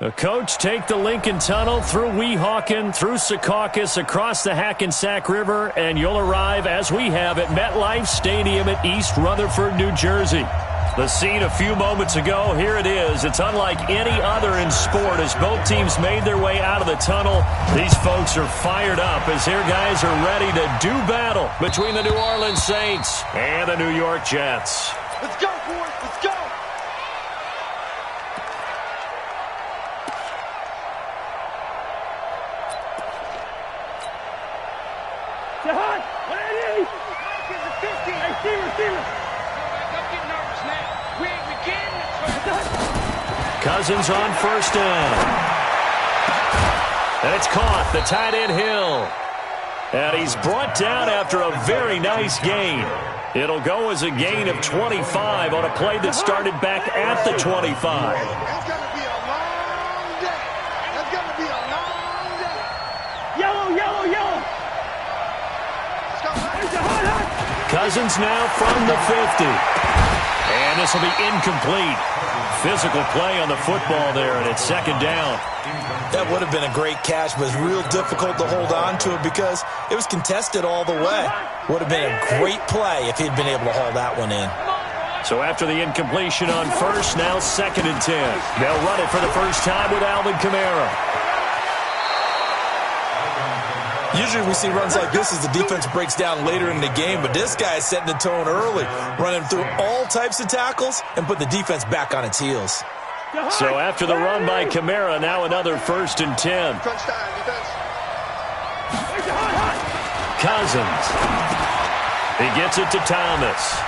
The coach take the Lincoln Tunnel through Weehawken, through Secaucus, across the Hackensack River, and you'll arrive, as we have, at MetLife Stadium at East Rutherford, New Jersey. The scene a few moments ago, here it is. It's unlike any other in sport as both teams made their way out of the tunnel. These folks are fired up as their guys are ready to do battle between the New Orleans Saints and the New York Jets. Let's go, boys. Let's go. Jahan, 180. Receiver. Don't get nervous now. We ain't beginning. Cousins on first down. And it's caught. The tight end Hill. And he's brought down after a very nice gain. It'll go as a gain of 25 on a play that started back at the 25. It's going to be a long day. It's going to be a long day. Yellow. Cousins now from the 50. And this will be incomplete. Physical play on the football there, and it's second down. That would have been a great catch, but it's real difficult to hold on to it because it was contested all the way. Would have been a great play if he'd been able to haul that one in. So after the incompletion on first, now 2nd and 10. They'll run it for the first time with Alvin Kamara. Usually we see runs like this as the defense breaks down later in the game, but this guy is setting the tone early, running through all types of tackles and put the defense back on its heels. So after the run by Kamara, now another 1st and 10. Crunch time, defense. Cousins. He gets it to Thomas.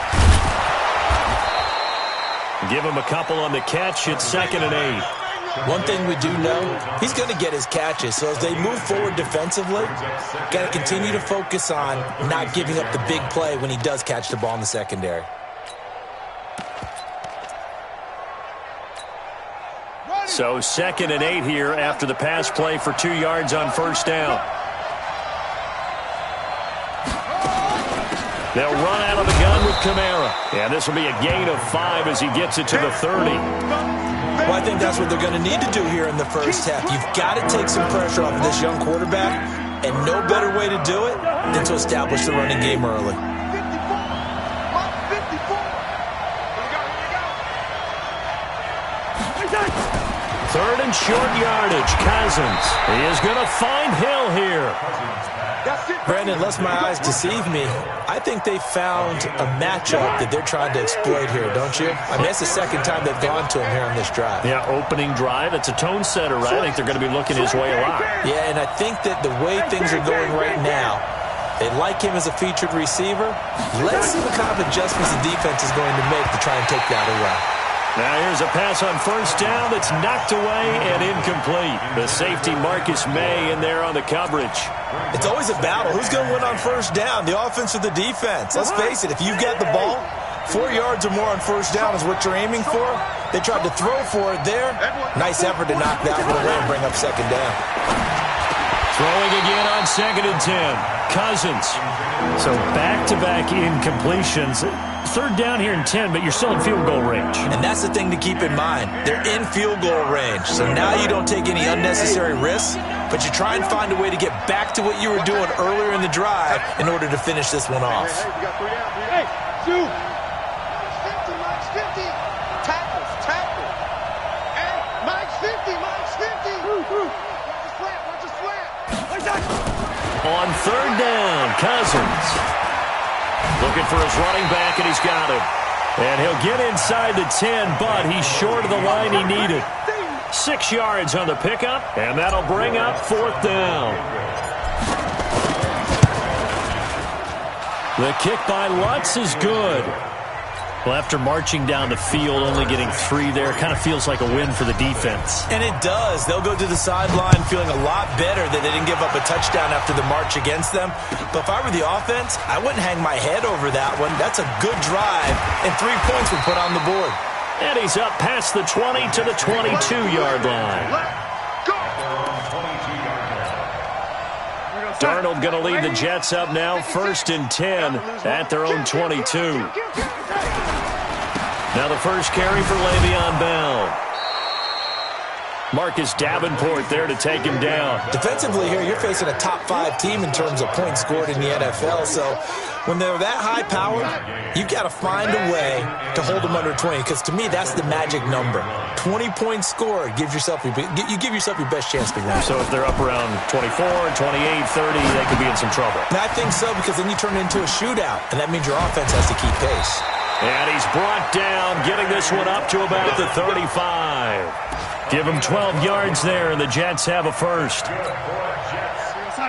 Give him a couple on the catch. It's 2nd and 8. One thing we do know, he's going to get his catches. So as they move forward defensively, got to continue to focus on not giving up the big play when he does catch the ball in the secondary. So 2nd and 8 here after the pass play for 2 yards on first down. They'll run out of the gun with Kamara. And this will be a gain of 5 as he gets it to the 30. Well, I think that's what they're going to need to do here in the first half. You've got to take some pressure off of this young quarterback, and no better way to do it than to establish the running game early. 54. 3rd and short yardage. Cousins. He is going to find Hill here. Brandon, unless my eyes deceive me, I think they found a matchup that they're trying to exploit here, don't you? I mean, it's the 2nd time they've gone to him here on this drive. Yeah, opening drive. It's a tone setter, right? I think they're going to be looking his way a lot. Yeah, and I think that the way things are going right now, they like him as a featured receiver. Let's see what kind of adjustments the defense is going to make to try and take that away. Now here's a pass on first down that's knocked away and incomplete. The safety Marcus May in there on the coverage. It's always a battle. Who's going to win on first down, the offense or the defense? Let's face it, if you've got the ball, 4 yards or more on first down is what you're aiming for. They tried to throw for it there. Nice effort to knock that one away and bring up 2nd down. Throwing again on 2nd and 10. Cousins. So back-to-back incompletions. 3rd down here and 10, but you're still in field goal range. And that's the thing to keep in mind. They're in field goal range. So now you don't take any unnecessary risks, but you try and find a way to get back to what you were doing earlier in the drive in order to finish this one off. Hey, we got 3 down. Hey, shoot. Mike's 50. Tackles. Hey, Mike's 50. Watch the slant. On 3rd down, Cousins. Looking for his running back, and he's got him. And he'll get inside the 10, but he's short of the line he needed. 6 yards on the pickup, and that'll bring up 4th down. The kick by Lutz is good. Well, after marching down the field, only getting 3 there, kind of feels like a win for the defense. And it does. They'll go to the sideline feeling a lot better that they didn't give up a touchdown after the march against them. But if I were the offense, I wouldn't hang my head over that one. That's a good drive, and 3 points were put on the board. And he's up past the 20 to the 22-yard line. Darnold going to lead the Jets up now, 1st and 10 at their own 22. Now the first carry for Le'Veon Bell. Marcus Davenport there to take him down. Defensively here, you're facing a top 5 team in terms of points scored in the NFL. So when they're that high powered, you got to find a way to hold them under 20. Because to me, that's the magic number. 20 points scored, you give yourself your best chance to win. So if they're up around 24, 28, 30, they could be in some trouble. And I think so, because then you turn it into a shootout, and that means your offense has to keep pace. And he's brought down, getting this one up to about the 35. Give him 12 yards there, and the Jets have a first.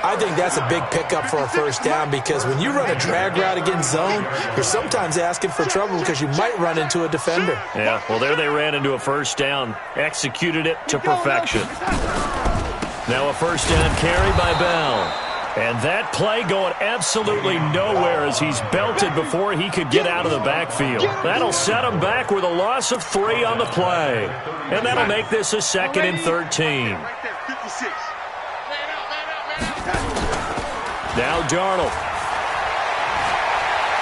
I think that's a big pickup for a first down, because when you run a drag route against zone, you're sometimes asking for trouble because you might run into a defender. Yeah, well, there they ran into a first down. Executed it to perfection. Now a first down carry by Bell. And that play going absolutely nowhere as he's belted before he could get out of the backfield. That'll set him back with a loss of 3 on the play. And that'll make this a 2nd and 13. Now Darnold.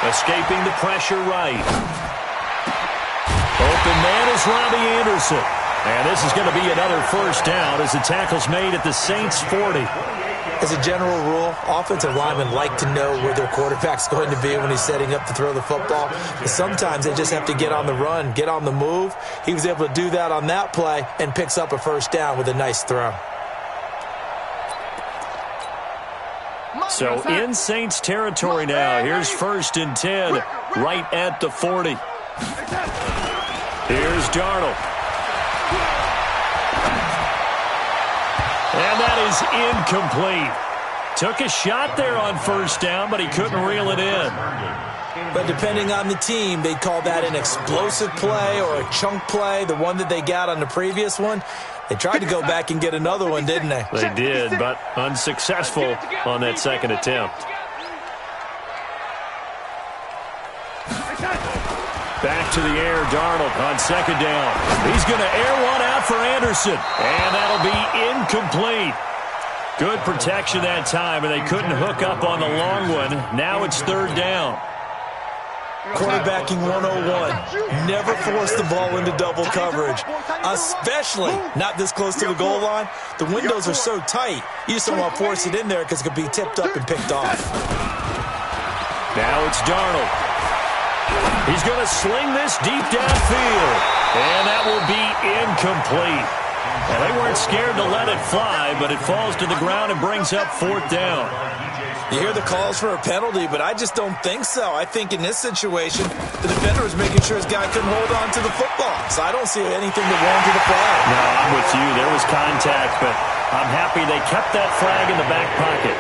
Escaping the pressure right. Open man is Robbie Anderson. And this is going to be another first down as the tackle's made at the Saints' 40. As a general rule, offensive linemen like to know where their quarterback's going to be when he's setting up to throw the football. But sometimes they just have to get on the run, get on the move. He was able to do that on that play and picks up a first down with a nice throw. So in Saints territory now. Here's 1st and 10 right at the 40. Here's Darnold. And that is incomplete. Took a shot there on first down, but he couldn't reel it in. But depending on the team, they'd call that an explosive play or a chunk play, the one that they got on the previous one. They tried to go back and get another one, didn't they? They did, but unsuccessful on that second attempt. Back to the air, Darnold on second down. He's going to air one out for Anderson, and that'll be incomplete. Good protection that time, and they couldn't hook up on the long one. Now it's 3rd down. Quarterbacking 101. Never force the ball into double coverage, especially not this close to the goal line. The windows are so tight, you just don't want to force it in there because it could be tipped up and picked off. Now it's Darnold. He's going to sling this deep downfield, and that will be incomplete. Well, they weren't scared to let it fly, but it falls to the ground and brings up 4th down. You hear the calls for a penalty, but I just don't think so. I think in this situation, the defender was making sure his guy couldn't hold on to the football. So I don't see anything that warranted a flag. No, I'm with you. There was contact, but I'm happy they kept that flag in the back pocket.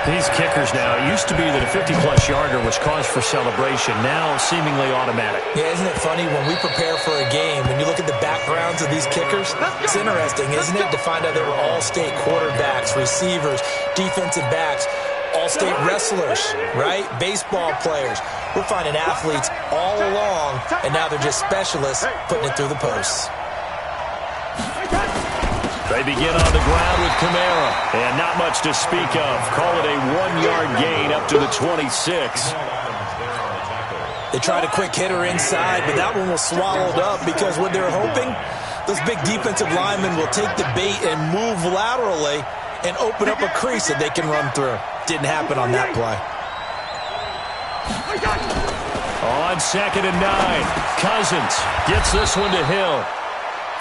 These kickers now, it used to be that a 50-plus yarder was cause for celebration. Now, seemingly automatic. Yeah, isn't it funny? When we prepare for a game, when you look at the backgrounds of these kickers, it's interesting, isn't it, to find out they were all-state quarterbacks, receivers, defensive backs, all-state wrestlers, right? Baseball players. We're finding athletes all along, and now they're just specialists putting it through the posts. They begin on the ground with Kamara, and not much to speak of. Call it a 1-yard gain up to the 26. They tried a quick hitter inside, but that one was swallowed up because what they're hoping, those big defensive linemen will take the bait and move laterally and open up a crease that they can run through. Didn't happen on that play. On 2nd and 9, Cousins gets this one to Hill.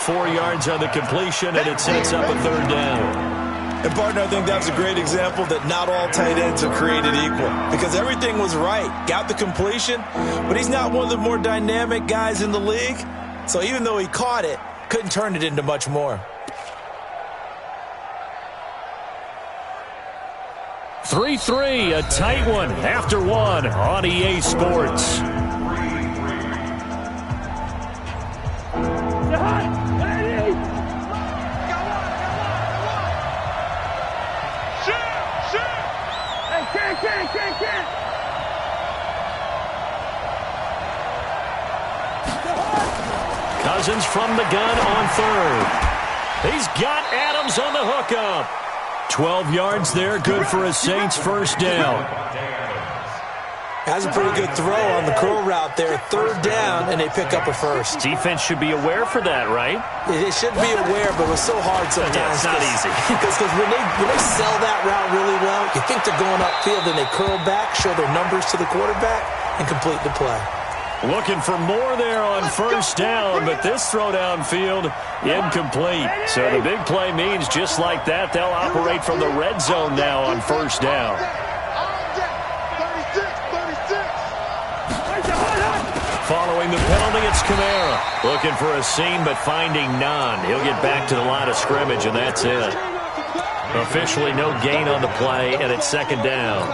4 yards on the completion, and it sets up a 3rd down. And, partner, I think that's a great example that not all tight ends are created equal because everything was right. Got the completion, but he's not one of the more dynamic guys in the league. So even though he caught it, couldn't turn it into much more. 3-3, a tight one after one on EA Sports. Cousins from the gun on 3rd. He's got Adams on the hookup. 12 yards there, good for a Saints first down. That's a pretty good throw on the curl route there. Third down, and they pick up a first. Defense should be aware for that, right? It should be aware, but it's so hard sometimes. Yeah, it's not easy. Because when they sell that route really well, you think they're going upfield, and they curl back, show their numbers to the quarterback, and complete the play. Looking for more there on first down, but this throw downfield incomplete. So the big play means just like that, they'll operate from the red zone now on first down. Following the penalty, it's Kamara. Looking for a seam, but finding none. He'll get back to the line of scrimmage, and that's it. Officially no gain on the play, and it's second down.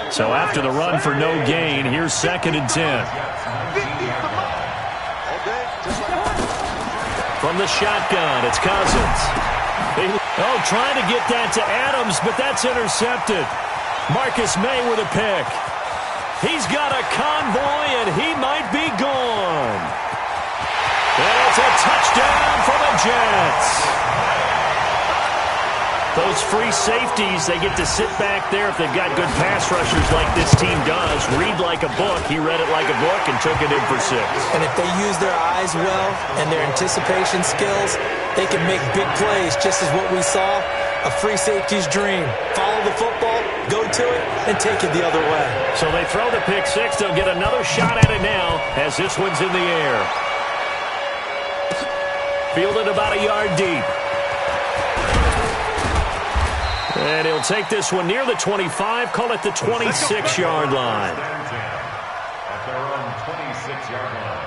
So after the run for no gain, here's 2nd and 10. From the shotgun, it's Cousins. Trying to get that to Adams, but that's intercepted. Marcus May with a pick. He's got a convoy, and he might be gone. And it's a touchdown for the Jets. Those free safeties, they get to sit back there if they've got good pass rushers like this team does. Read like a book. He read it like a book and took it in for 6. And if they use their eyes well and their anticipation skills, they can make big plays, just as what we saw, a free safety's dream. Follow the football, go to it, and take it the other way. So they throw the pick 6. They'll get another shot at it now as this one's in the air. Fielded about a yard deep. And he'll take this one near the 25, call it the 26-yard line. At their own 26-yard line.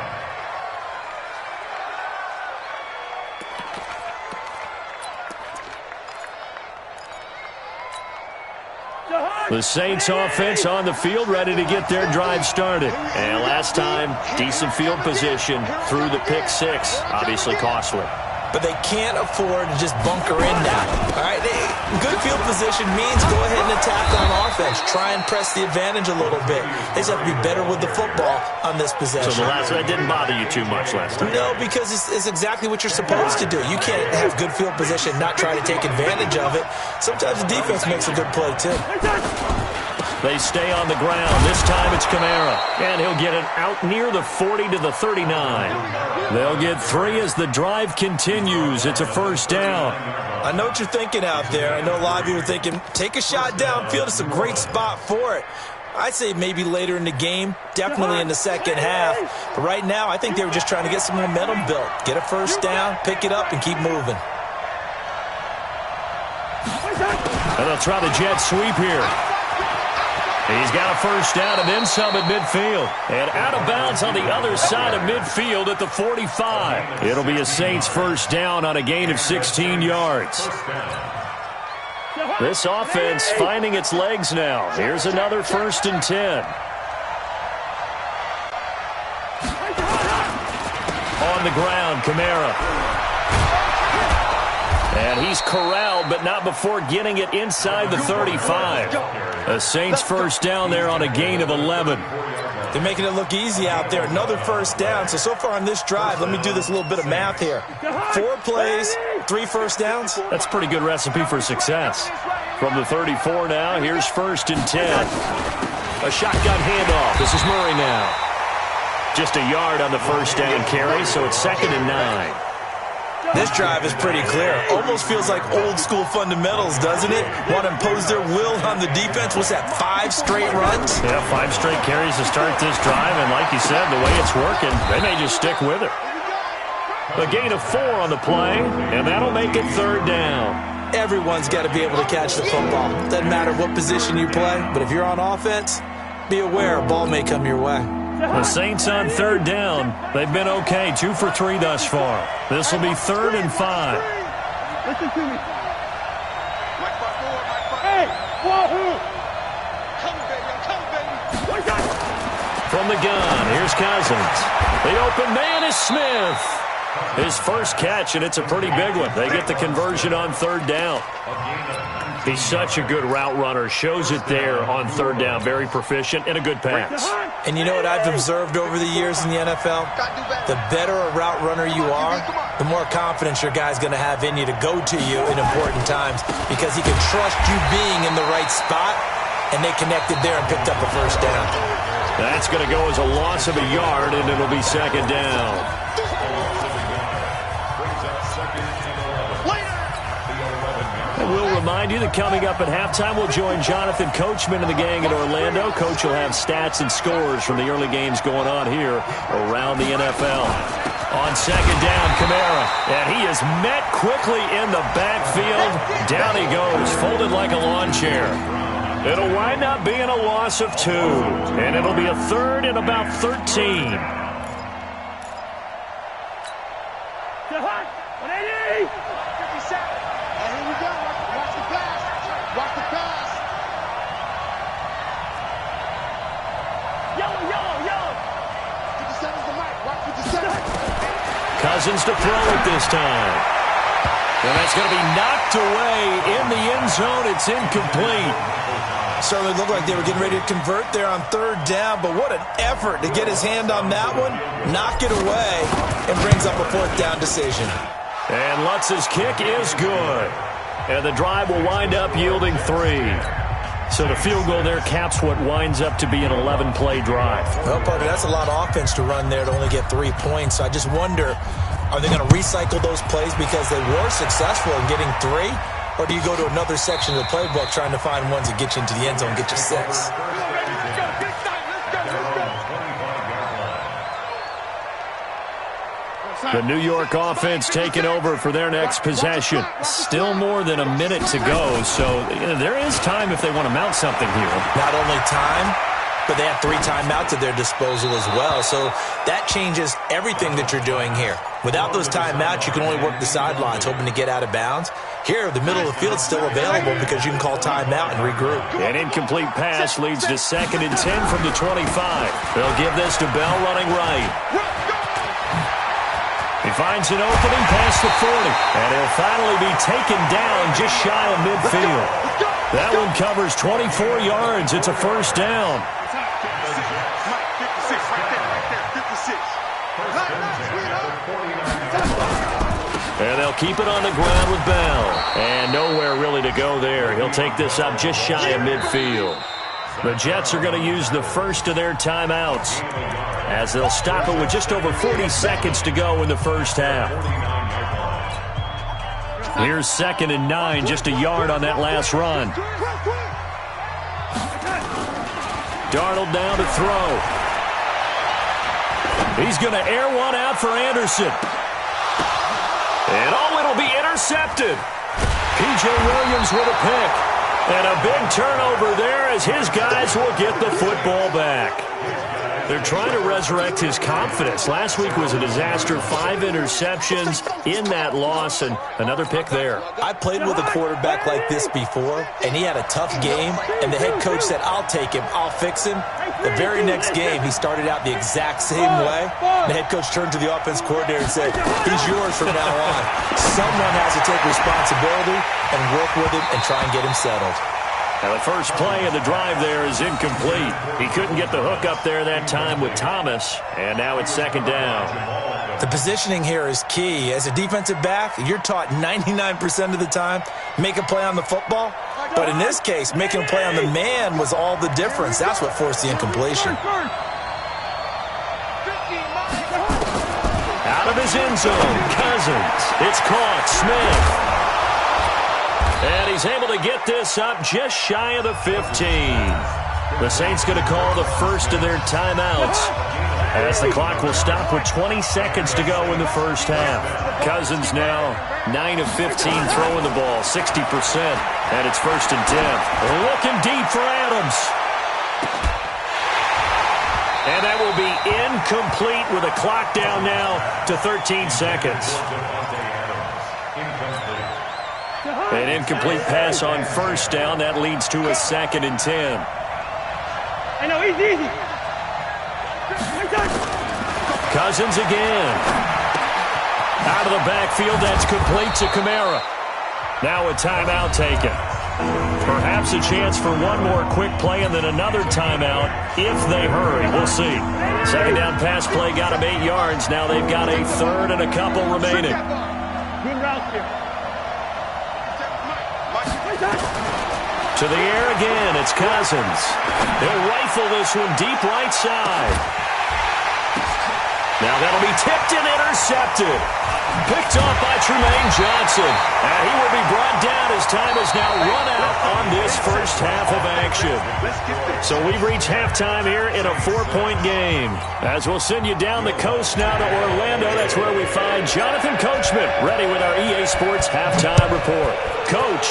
The Saints offense on the field, ready to get their drive started. And last time, decent field position through the pick 6, obviously costly. But they can't afford to just bunker in now. All right, good field position means go ahead and attack on offense. Try and press the advantage a little bit. They just have to be better with the football on this possession. So the last one didn't bother you too much last time? No, because it's exactly what you're supposed to do. You can't have good field position, not try to take advantage of it. Sometimes the defense makes a good play, too. They stay on the ground. This time it's Kamara. And he'll get it out near the 40 to the 39. They'll get 3 as the drive continues. It's a first down. I know what you're thinking out there. I know a lot of you are thinking, take a shot downfield. It's a great spot for it. I'd say maybe later in the game, definitely in the second half. But right now, I think they were just trying to get some momentum built. Get a first down, pick it up, and keep moving. And they'll try the jet sweep here. He's got a first down and then some at midfield. And out of bounds on the other side of midfield at the 45. It'll be a Saints first down on a gain of 16 yards. This offense finding its legs now. Here's another 1st and 10. On the ground, Kamara. And he's corralled, but not before getting it inside the 35. A Saints first down there on a gain of 11. They're making it look easy out there. Another first down. So far on this drive, let me do this little bit of math here. 4 plays, 3 first downs. That's a pretty good recipe for success. From the 34 now, here's 1st and 10. A shotgun handoff. This is Murray now. Just a yard on the first down carry, so it's 2nd and 9. This drive is pretty clear. Almost feels like old school fundamentals, doesn't it? Want to impose their will on the defense. What's that, 5 straight runs? Yeah, 5 straight carries to start this drive. And like you said, the way it's working, they may just stick with it. A gain of 4 on the play, and that'll make it 3rd down. Everyone's got to be able to catch the football. Doesn't matter what position you play, but if you're on offense, be aware a ball may come your way. The Saints on 3rd down. They've been okay, 2 for 3 thus far. This will be 3rd and 5. Listen to me. Hey, wahoo! Come, baby. From the gun, here's Cousins. The open man is Smith. His first catch, and it's a pretty big one. They get the conversion on 3rd down. He's such a good route runner. Shows it there on 3rd down. Very proficient and a good pass. And you know what I've observed over the years in the NFL? The better a route runner you are, the more confidence your guy's going to have in you to go to you in important times because he can trust you being in the right spot and they connected there and picked up a first down. That's going to go as a loss of a yard, and it'll be second down. And we'll remind you that coming up at halftime, we'll join Jonathan Coachman and the gang in Orlando. Coach will have stats and scores from the early games going on here around the NFL. On second down, Kamara, and he is met quickly in the backfield. Down he goes, folded like a lawn chair. It'll wind up being a loss of 2, and it'll be a third and about 13. Cousins to throw it this time. And that's going to be knocked away in the end zone. It's incomplete. Certainly looked like they were getting ready to convert there on third down, but what an effort to get his hand on that one, knock it away, and brings up a fourth down decision. And Lutz's kick is good. And the drive will wind up yielding 3. So the field goal there caps what winds up to be an 11-play drive. Well, Parker, that's a lot of offense to run there to only get 3 points. So I just wonder, are they going to recycle those plays because they were successful in getting 3? Or do you go to another section of the playbook trying to find ones that get you into the end zone and get you 6? The New York offense taking over for their next possession. Still more than a minute to go, so there is time if they want to mount something here. Not only time, but they have 3 timeouts at their disposal as well, so that changes everything that you're doing here. Without those timeouts, you can only work the sidelines, hoping to get out of bounds. Here, the middle of the field is still available because you can call timeout and regroup. An incomplete pass leads to 2nd and 10 from the 25. They'll give this to Bell running right. He finds an opening past the 40, and he'll finally be taken down just shy of midfield. That one covers 24 yards. It's a first down. And they'll keep it on the ground with Bell. And nowhere really to go there. He'll take this up just shy of midfield. The Jets are going to use the first of their timeouts as they'll stop it with just over 40 seconds to go in the first half. Here's 2nd and 9, just a yard on that last run. Darnold down to throw. He's going to air one out for Anderson. And it'll be intercepted. P.J. Williams with a pick. And a big turnover there as his guys will get the football back. They're trying to resurrect his confidence. Last week was a disaster. 5 interceptions in that loss, and another pick there. I played with a quarterback like this before, and he had a tough game, and the head coach said, I'll take him, I'll fix him. The very next game, he started out the exact same way. The head coach turned to the offense coordinator and said, he's yours from now on. Someone has to take responsibility and work with him and try and get him settled. Now the first play of the drive there is incomplete. He couldn't get the hook up there that time with Thomas, and now it's 2nd down. The positioning here is key. As a defensive back, you're taught 99% of the time, make a play on the football. But in this case, making a play on the man was all the difference. That's what forced the incompletion. Out of his end zone, Cousins. It's caught, Smith. And he's able to get this up just shy of the 15. The Saints going to call the first of their timeouts as the clock will stop with 20 seconds to go in the first half. Cousins now 9 of 15 throwing the ball, 60%. And it's 1st and 10. Looking deep for Adams. And that will be incomplete with a clock down now to 13 seconds. An incomplete pass on first down. That leads to a 2nd and 10. I know, easy. Cousins again. Out of the backfield, that's complete to Kamara. Now a timeout taken. Perhaps a chance for one more quick play and then another timeout if they hurry. We'll see. 2nd down pass play got them 8 yards. Now they've got a third and a couple remaining. Good route here. To the air again, it's Cousins. They'll rifle this one deep right side. Now that'll be tipped and intercepted. Picked off by Tremaine Johnson. And he will be brought down as time has now run out on this first half of action. So we've reached halftime here in a 4-point game. As we'll send you down the coast now to Orlando, that's where we find Jonathan Coachman ready with our EA Sports halftime report. Coach.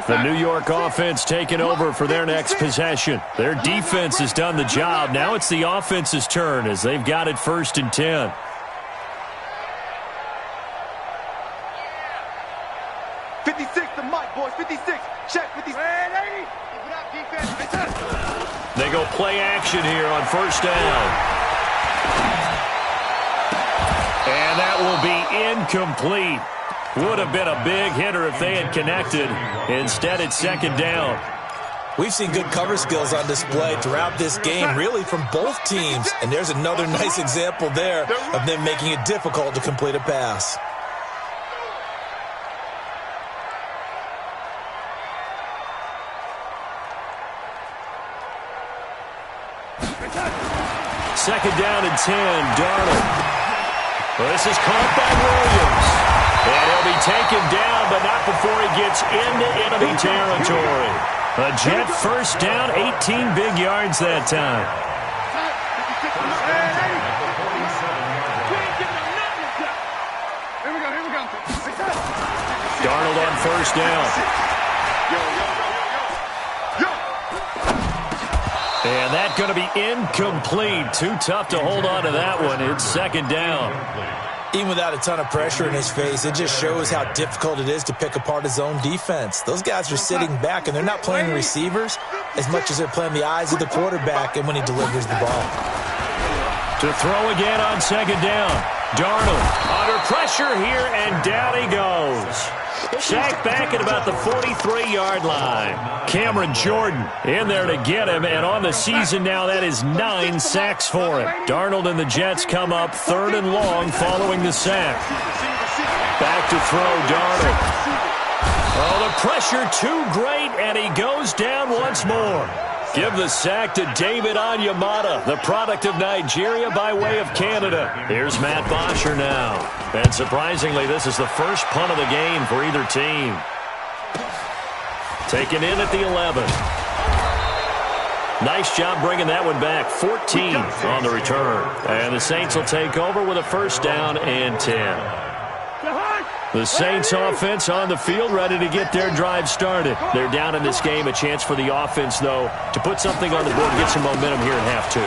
The New York offense taking over for their next possession. Their defense has done the job. Now it's the offense's turn as they've got it 1st and 10. The mic, boys. 56. Check 56. They go play action here on 1st down. And that will be incomplete. Would have been a big hitter if they had connected. Instead, it's 2nd down. We've seen good cover skills on display throughout this game, really from both teams. And there's another nice example there of them making it difficult to complete a pass. Second down and 10, Darnold. Well, this is caught by Williams. And he'll be taken down, but not before he gets into enemy territory. A Jet 1st down, 18 big yards that time. Darnold on 1st down. And that's going to be incomplete. Too tough to hold on to that one. It's 2nd down. Even without a ton of pressure in his face, it just shows how difficult it is to pick apart his own defense. Those guys are sitting back, and they're not playing receivers as much as they're playing the eyes of the quarterback and when he delivers the ball. To throw again on 2nd down. Darnold under pressure here, and down he goes. Sacked back at about the 43-yard line. Cameron Jordan in there to get him, and on the season now, that is 9 sacks for him. Darnold and the Jets come up 3rd and long following the sack. Back to throw, Darnold. Oh, the pressure too great, and he goes down once more. Give the sack to David Onyemata, the product of Nigeria by way of Canada. Here's Matt Bosher now. And surprisingly, this is the first punt of the game for either team. Taken in at the 11. Nice job bringing that one back. 14 on the return. And the Saints will take over with a 1st down and 10. The Saints offense on the field, ready to get their drive started. They're down in this game. A chance for the offense, though, to put something on the board and get some momentum here in half 2.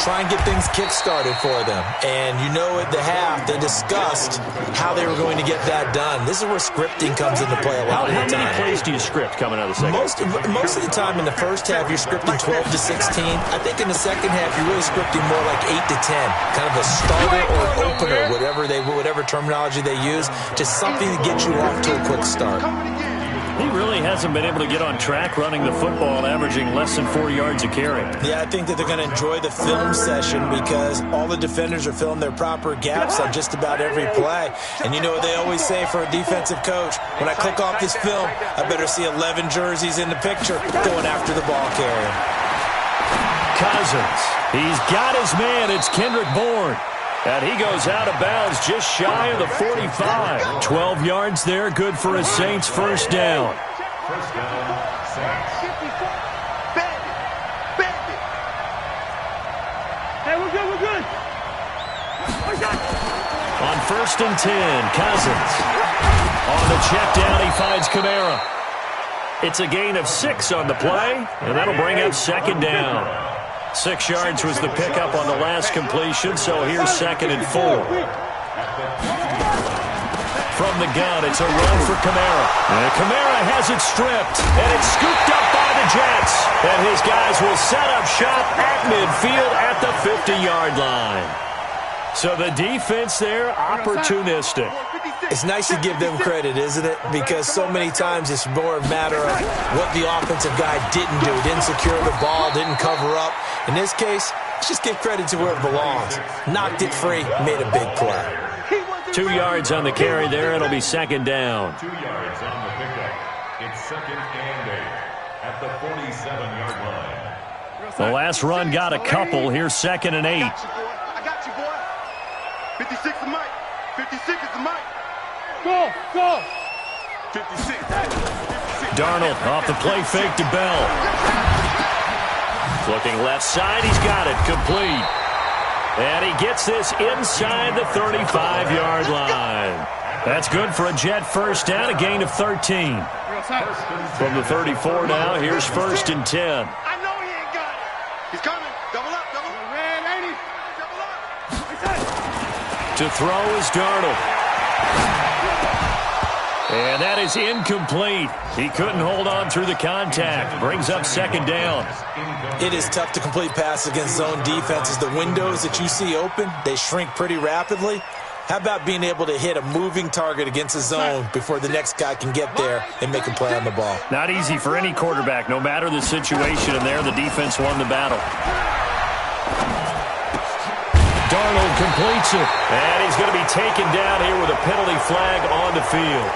Try and get things kick-started for them. And you know at the half, they discussed how they were going to get that done. This is where scripting comes into play a lot of the time. How many plays do you script coming out of the second? Most of the time in the first half, you're scripting 12 to 16. I think in the second half, you're really scripting more like 8 to 10. Kind of a starter or opener, whatever terminology they use, just something to get you off to a quick start. He really hasn't been able to get on track running the football, averaging less than 4 yards a carry. Yeah, I think that they're going to enjoy the film session because all the defenders are filling their proper gaps on just about every play. And you know what they always say for a defensive coach? When I click off this film, I better see 11 jerseys in the picture going after the ball carrier. Cousins. He's got his man. It's Kendrick Bourne. And he goes out of bounds just shy of the 45. 12 yards there, good for a Saints 1st down. First down, Saints. Hey, we're good. On 1st and 10, Cousins. On the check down, he finds Kamara. It's a gain of 6 on the play, and that'll bring up 2nd down. 6 yards was the pickup on the last completion, so here's 2nd and 4. From the gun, it's a run for Kamara. And Kamara has it stripped, and it's scooped up by the Jets. And his guys will set up shop at midfield at the 50-yard line. So the defense there, opportunistic. It's nice to give them credit, isn't it? Because so many times it's more a matter of what the offensive guy didn't do. Didn't secure the ball, didn't cover up. In this case, let's just give credit to where it belongs. Knocked it free, made a big play. 2 yards on the carry there. It'll be second down. 2 yards on the pickup. It's second and 8 at the 47-yard line. The last run got a couple. Here's second and 8. I got you, boy. 56 is Mike. 56 is the Mike. Go. 56. Darnold off the play fake to Bell. Looking left side. He's got it. Complete. And he gets this inside the 35-yard line. That's good for a Jet first down, a gain of 13. From the 34 now, here's first and 10. I know he ain't got it. He's coming. Double up. Red 80. Double up. To throw is Darnold. And that is incomplete. He couldn't hold on through the contact. Brings up second down. It is tough to complete passes against zone defenses. The windows that you see open, they shrink pretty rapidly. How about being able to hit a moving target against a zone before the next guy can get there and make a play on the ball? Not easy for any quarterback, no matter the situation. And there, the defense won the battle. Darnold completes it. And he's going to be taken down here with a penalty flag on the field.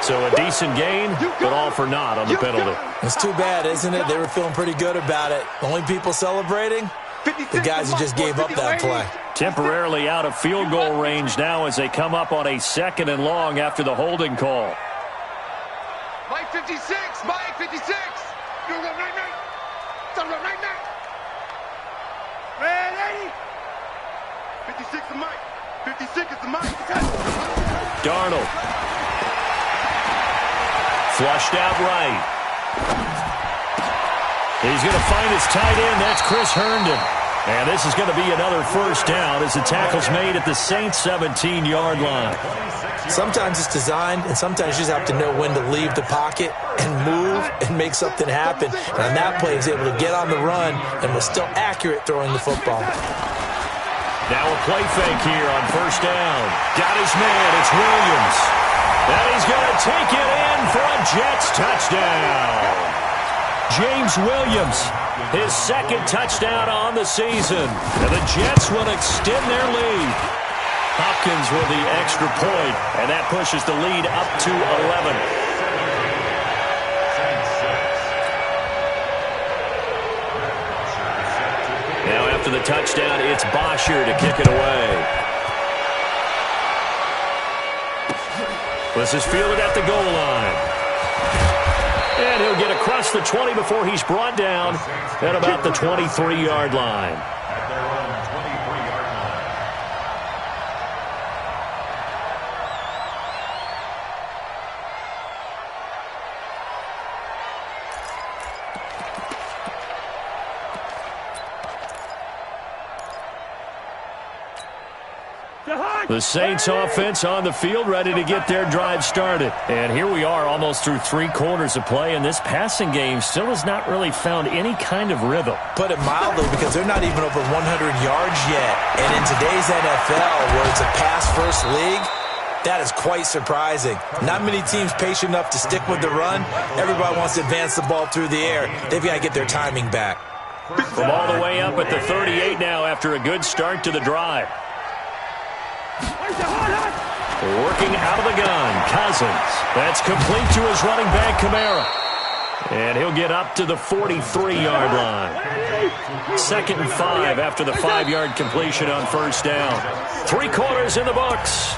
So a decent gain, but all for naught on the penalty. It's too bad, isn't it? They were feeling pretty good about it. Only people celebrating, the guys who just gave up that play. Temporarily out of field goal range now as they come up on a second and long after the holding call. Mike 56. Mike 56. You go right now. Start right now. Red 80. 56 is Mike. 56 is the Mike. Darnold. Flushed out right. He's going to find his tight end. That's Chris Herndon. And this is going to be another first down as the tackle's made at the Saints' 17-yard line. Sometimes it's designed, and sometimes you just have to know when to leave the pocket and move and make something happen. And on that play, he was able to get on the run and was still accurate throwing the football. Now a play fake here on first down. Got his man. It's Williams. And he's going to take it in for a Jets touchdown. James Williams, his second touchdown on the season. And the Jets will extend their lead. Hopkins with the extra point, and that pushes the lead up to 11. Now after the touchdown, it's Bosher to kick it away. This is fielded at the goal line. And he'll get across the 20 before he's brought down at about the 23-yard line. At their own 23-yard line. The Saints offense on the field ready to get their drive started. And here we are almost through 3 quarters of play, and this passing game still has not really found any kind of rhythm. Put it mildly, because they're not even over 100 yards yet. And in today's NFL, where it's a pass-first league, that is quite surprising. Not many teams patient enough to stick with the run. Everybody wants to advance the ball through the air. They've got to get their timing back. From all the way up at the 38 now after a good start to the drive. Working out of the gun, Cousins. That's complete to his running back, Kamara. And he'll get up to the 43-yard line. Second and 5 after the 5-yard completion on first down. 3 quarters in the books.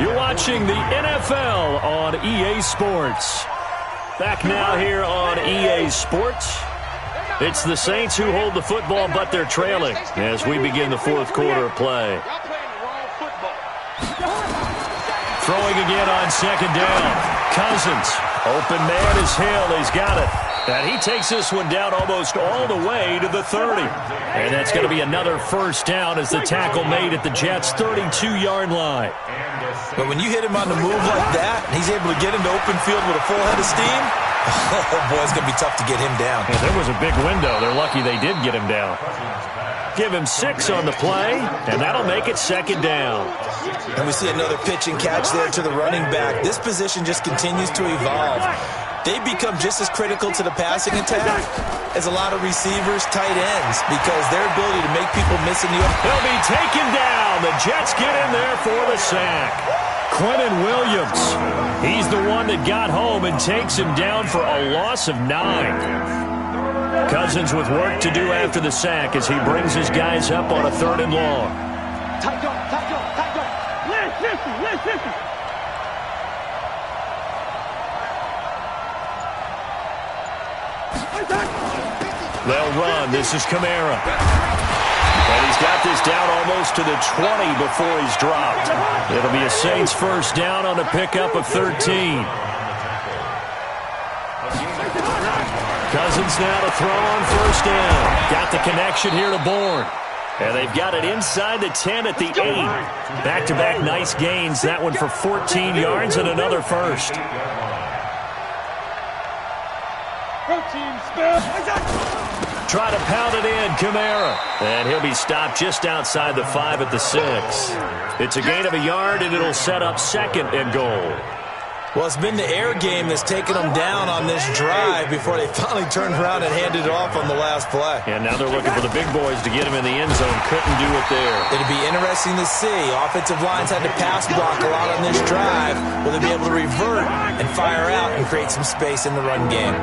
You're watching the NFL on EA Sports. Back now here on EA Sports. It's the Saints who hold the football, but they're trailing as we begin the 4th quarter of play. Throwing again on second down. Cousins. Open man is Hill. He's got it. And he takes this one down almost all the way to the 30. And that's going to be another first down as the tackle made at the Jets' 32-yard line. But when you hit him on the move like that, and he's able to get into open field with a full head of steam, oh boy, it's going to be tough to get him down. Yeah, there was a big window. They're lucky they did get him down. Give him 6 on the play, and that'll make it second down. And we see another pitch and catch there to the running back. This position just continues to evolve. They become just as critical to the passing attack as a lot of receivers, tight ends, because their ability to make people miss in the open. He'll be taken down. The Jets get in there for the sack. Quentin Williams, he's the one that got home and takes him down for a loss of 9. Cousins with work to do after the sack as he brings his guys up on a 3rd and long. Tight go. Last 50. They'll run. This is Kamara. And he's got this down almost to the 20 before he's dropped. It'll be a Saints first down on a pickup of 13. Cousins now to throw on first down. Got the connection here to Bourne. And they've got it inside the 10 at the 8. Back-to-back nice gains. That one for 14 yards and another first. Try to pound it in, Kamara. And he'll be stopped just outside the 5 at the 6. It's a gain of a yard, and it'll set up 2nd and goal. Well, it's been the air game that's taken them down on this drive before they finally turned around and handed it off on the last play. And now they're looking for the big boys to get him in the end zone. Couldn't do it there. It'd be interesting to see. Offensive lines had to pass block a lot on this drive. Will they be able to revert and fire out and create some space in the run game?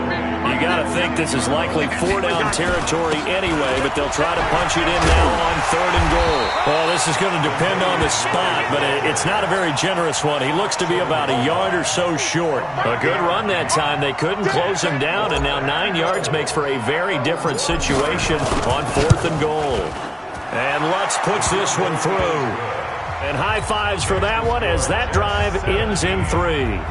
You got to think this is likely 4-down territory anyway, but they'll try to punch it in now on 3rd and goal. Well, this is going to depend on the spot, but it's not a very generous one. He looks to be about a yard or so short. A good run that time. They couldn't close him down, and now 9 yards makes for a very different situation on 4th and goal. And Lutz puts this one through. And high fives for that one as that drive ends in 3.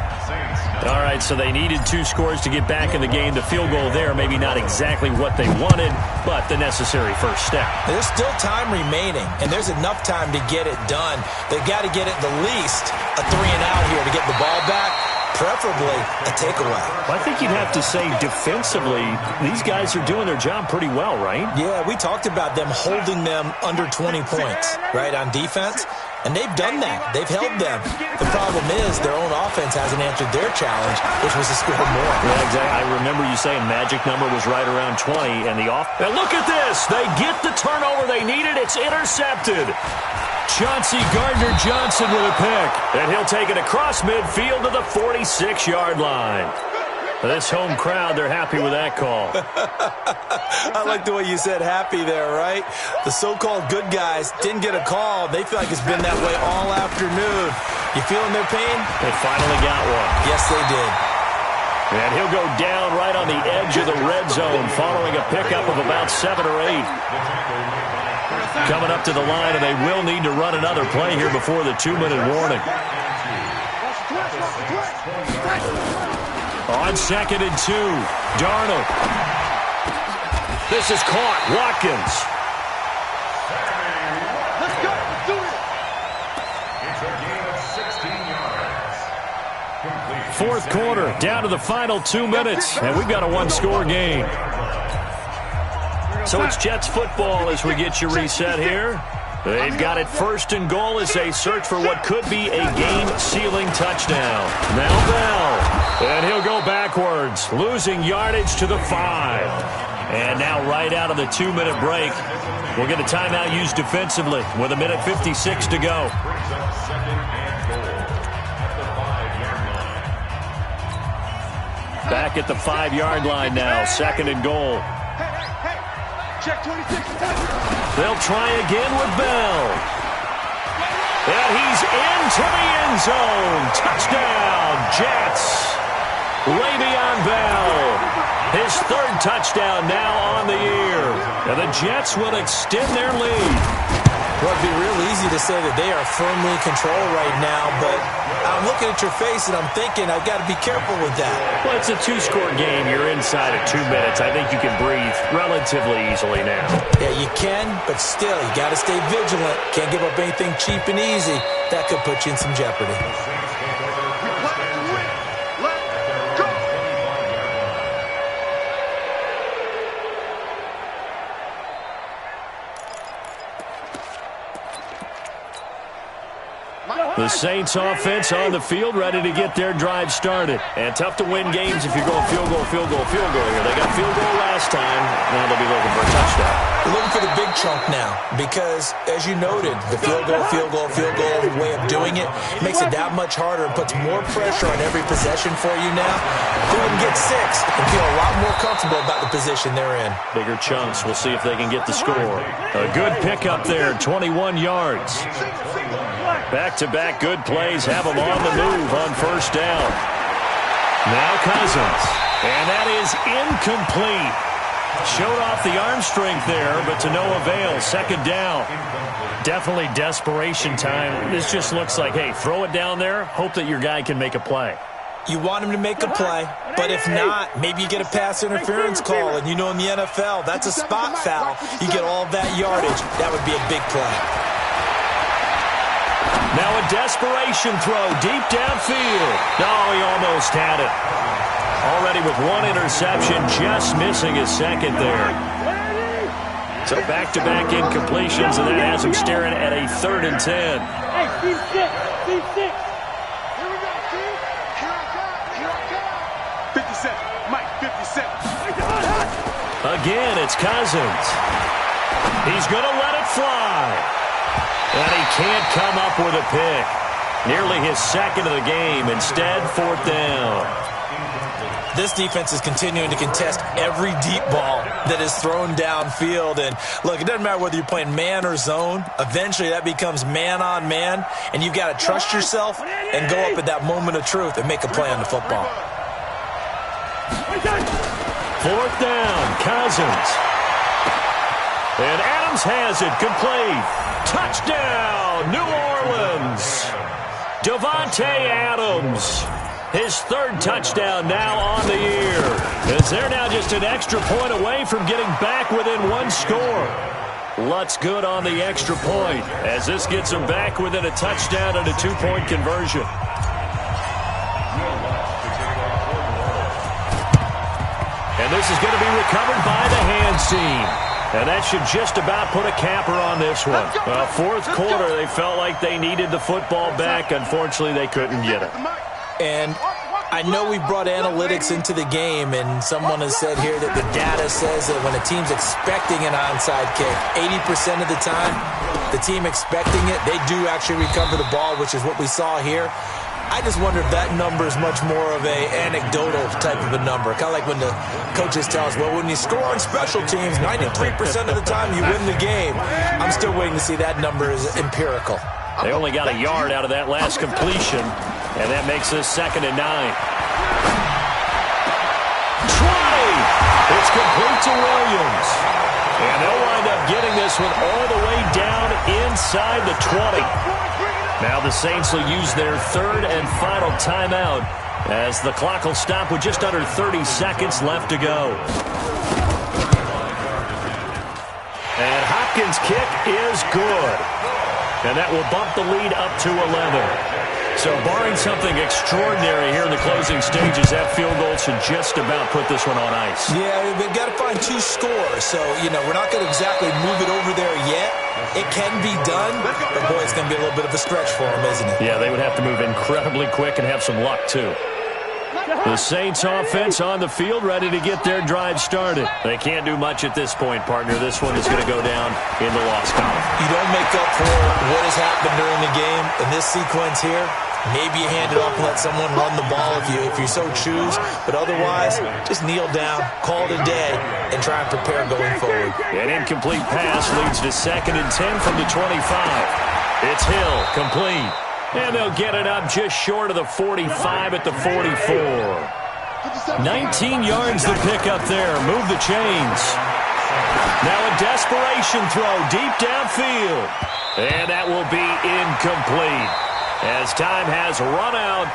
All right, so they needed 2 scores to get back in the game. The field goal there, maybe not exactly what they wanted, but the necessary first step. There's still time remaining, and there's enough time to get it done. They've got to get at the least a 3-and-out here to get the ball back, preferably a takeaway. Well, I think you'd have to say defensively, these guys are doing their job pretty well, right? Yeah, we talked about them holding them under 20 points, right, on defense. And they've done that. They've held them. The problem is their own offense hasn't answered their challenge, which was to score more. Yeah, exactly. I remember you saying magic number was right around 20, and the off. And look at this. They get the turnover they needed. It's intercepted. Chauncey Gardner-Johnson with a pick. And he'll take it across midfield to the 46-yard line. This home crowd, they're happy with that call. I like the way you said happy there, right? The so-called good guys didn't get a call. They feel like it's been that way all afternoon. You feeling their pain? They finally got one. Yes, they did. And he'll go down right on the edge of the red zone following a pickup of about 7 or 8. Coming up to the line, and they will need to run another play here before the 2-minute warning. On 2nd and 2, Darnold. This is caught. Watkins. Let's go. Do it. It's a gain of 16 yards. 4th quarter, down to the final 2 minutes, and we've got a 1-score game. So it's Jets football as we get you reset here. They've got it 1st and goal as they search for what could be a game-sealing touchdown. Now Bell, and he'll go backwards, losing yardage to the 5. And now right out of the 2-minute break, we'll get a timeout used defensively with 1:56 to go. Back at the 5-yard line now, 2nd and goal. Check 26. They'll try again with Bell. And he's into the end zone. Touchdown, Jets. Le'Veon Bell. His 3rd touchdown now on the year. And the Jets will extend their lead. Well, it'd be real easy to say that they are firmly in control right now, but I'm looking at your face and I'm thinking I've got to be careful with that. Well, it's a 2-score game. You're inside of 2 minutes. I think you can breathe relatively easily now. Yeah, you can, but still, you got to stay vigilant. Can't give up anything cheap and easy. That could put you in some jeopardy. The Saints offense on the field, ready to get their drive started. And tough to win games if you're going field goal here. They got field goal last time. Now they'll be looking for a touchdown. They're looking for the big chunk now because, as you noted, the field goal way of doing it makes it that much harder and puts more pressure on every possession for you now. Go ahead and get 6 and feel a lot more comfortable about the position they're in. Bigger chunks. We'll see if they can get the score. A good pickup there, 21 yards. Back-to-back good plays have them on the move on first down. Now Cousins. And that is incomplete. Showed off the arm strength there, but to no avail. Second down. Definitely desperation time. This just looks like, hey, throw it down there, hope that your guy can make a play. You want him to make a play, but if not, maybe you get a pass interference call, and you know in the NFL, that's a spot foul. You get all that yardage. That would be a big play. Now a desperation throw deep downfield. Oh, he almost had it. Already with one interception, just missing his second there. So back-to-back incompletions, and that has him staring at a 3rd and 10. Hey, Steve 6. Steve 6. Here we go, Steve. Here I come. 57. Mike, 57. Again, it's Cousins. He's going to let it fly. And he can't come up with a pick. Nearly his second of the game. Instead, 4th down. This defense is continuing to contest every deep ball that is thrown downfield. And, look, it doesn't matter whether you're playing man or zone. Eventually, that becomes man-on-man. And you've got to trust yourself and go up at that moment of truth and make a play on the football. 4th down, Cousins. And Adams has it, complete. Touchdown, New Orleans. Davante Adams. His 3rd touchdown now on the year. As they're now just an extra point away from getting back within 1 score. Lutz good on the extra point as this gets them back within a touchdown and a 2-point conversion. And this is going to be recovered by the hands team. And that should just about put a capper on this one. Well, 4th quarter, they felt like they needed the football back. Unfortunately, they couldn't get it. And I know we brought analytics into the game, and someone has said here that the data says that when a team's expecting an onside kick, 80% of the time, the team expecting it, they do actually recover the ball, which is what we saw here. I just wonder if that number is much more of a anecdotal type of a number. Kind of like when the coaches tell us, well, when you score on special teams, 93% of the time you win the game. I'm still waiting to see that number is empirical. They only got a yard out of that last completion, and that makes this 2nd and 9. Try! It's complete to Williams. And they'll wind up getting this one all the way down inside the 20. Now the Saints will use their 3rd and final timeout as the clock will stop with just under 30 seconds left to go. And Hopkins' kick is good. And that will bump the lead up to 11. So barring something extraordinary here in the closing stages, that field goal should just about put this one on ice. Yeah, they've got to find 2 scores. So, we're not going to exactly move it over there yet. It can be done, but boy, it's going to be a little bit of a stretch for them, isn't it? Yeah, they would have to move incredibly quick and have some luck, too. The Saints offense on the field, ready to get their drive started. They can't do much at this point, partner. This one is going to go down in the loss column. You don't make up for what has happened during the game in this sequence here. Maybe you hand it off and let someone run the ball if you so choose. But otherwise, just kneel down, call it a day, and try and prepare going forward. An incomplete pass leads to 2nd and 10 from the 25. It's Hill, complete. And they'll get it up just short of the 45 at the 44. 19 yards to pick up there. Move the chains. Now a desperation throw deep downfield. And that will be incomplete as time has run out.